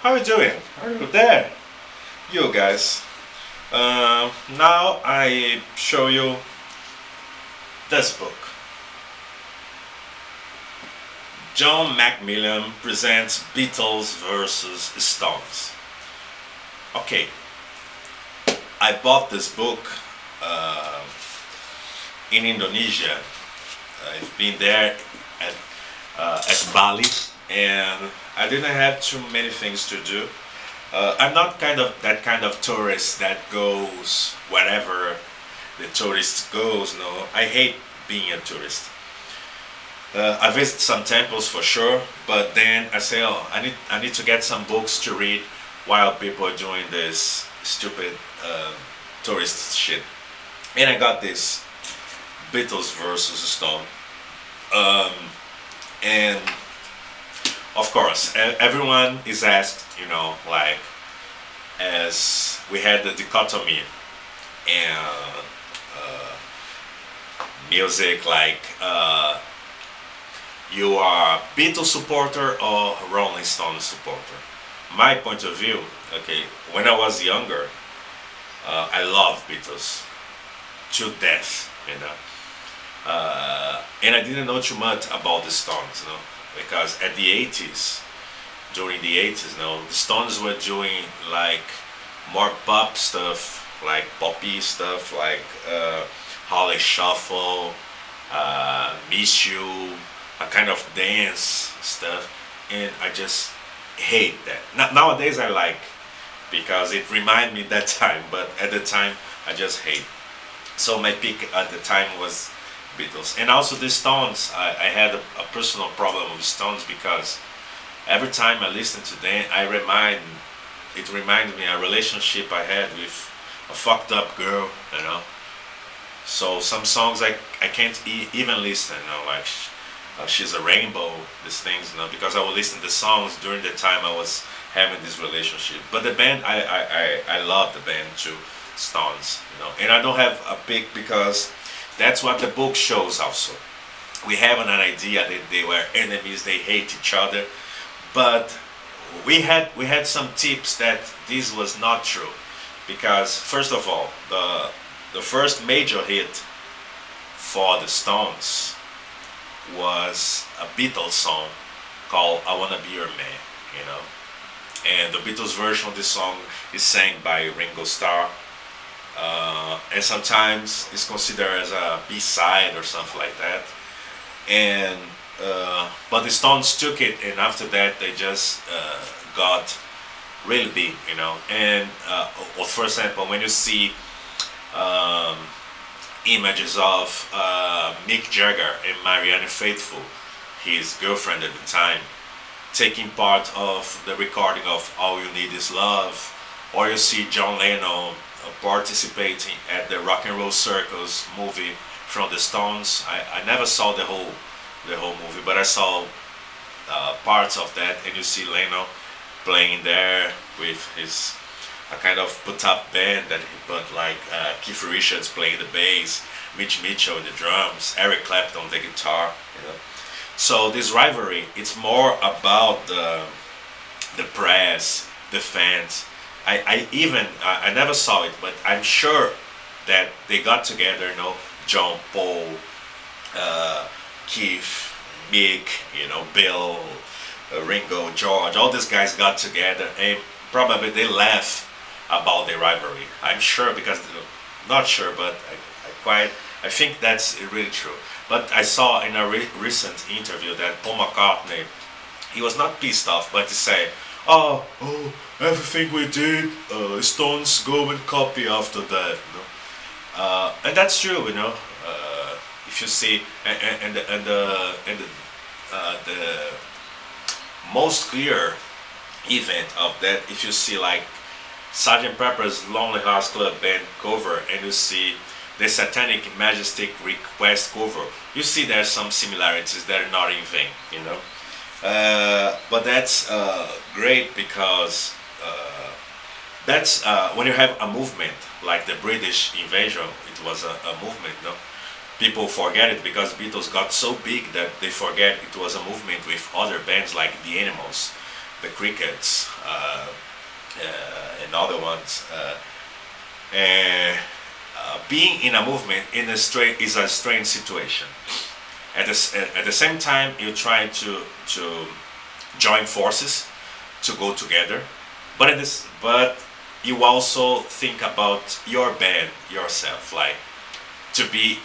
How you doing? Are you there? You guys. Now I show you this book. John Macmillan presents Beatles versus Stones. Okay, I bought this book uh, in Indonesia. I've been there at, at Bali, and I didn't have too many things to do. I'm not kind of that kind of tourist that goes wherever the tourist goes. No, I hate being a tourist. I visit some temples for sure, but then I say, oh, I need to get some books to read while people are doing this stupid tourist shit. And I got this Beatles versus Stone, um, and of course, everyone is asked, like as we had the dichotomy and uh, music, like you are Beatles supporter or Rolling Stone supporter. My point of view, okay, when I was younger, I loved Beatles to death, and I didn't know too much about the Stones, because at the 80s, during the 80s, the Stones were doing like more pop stuff, like poppy stuff, like Holly Shuffle, Miss You, a kind of dance stuff, and I just hate that. Nowadays I like because it reminded me that time, but at the time I just hate. So my pick at the time was Beatles, and also the Stones. I had a personal problem with Stones because every time I listen to them, it reminds me a relationship I had with a fucked up girl, So some songs I can't even listen, like She's a Rainbow, these things, because I would listen to songs during the time I was having this relationship. But the band, I love the band too, Stones, and I don't have a pick because that's what the book shows also. We have an idea that they were enemies, they hate each other, but we had some tips that this was not true, because first of all, the first major hit for the Stones was a Beatles song called "I Wanna Be Your Man," and the Beatles version of this song is sang by Ringo Starr, and sometimes it's considered as a B-side or something like that. And but the Stones took it, and after that they just got really big, And well, for example, when you see um, images of Mick Jagger and Marianne Faithfull, his girlfriend at the time, taking part of the recording of "All You Need Is Love," or you see John Lennon participating at the Rock and Roll Circus movie from the Stones. I never saw the whole movie, but I saw parts of that, and you see Leno playing there with his a kind of put up band that he put, like Keith Richards playing the bass, Mitch Mitchell in the drums, Eric Clapton on the guitar. So this rivalry, it's more about the press, the fans. I never saw it, but I'm sure that they got together, John, Paul, Keith, Mick, Bill, Ringo, George, all these guys got together and probably they laugh about the rivalry. I'm sure because, not sure, but I think that's really true. But I saw in a recent interview that Paul McCartney, he was not pissed off, but he said, oh, everything we did, Stones go and copy after that. And that's true, if you see, the most clear event of that, if you see like Sgt. Pepper's Lonely Hearts Club Band cover, and you see the Satanic Majestic Request cover, you see there's some similarities that are not in vain, but that's great because that's when you have a movement like the British invasion. It was a movement, people forget it because Beatles got so big that they forget it was a movement with other bands like the Animals. the Crickets, and other ones. And being in a movement in a is a strange situation. At the same time, you try to join forces to go together, but you also think about your band yourself, like to be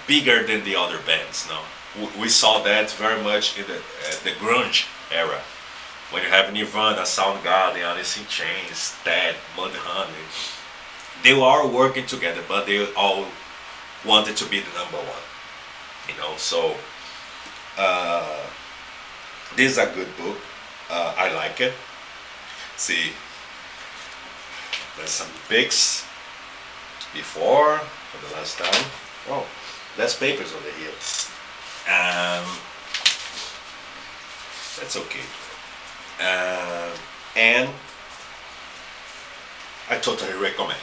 bigger than the other bands. No, we saw that very much in the grunge era, when you have Nirvana, Soundgarden, Alice in Chains, Dead, Mudhoney. They were all working together, but they all wanted to be the number one. So uh, this is a good book. I like it. See, there's some pics before for the last time. Oh, less papers over here. Um, that's okay. And I totally recommend.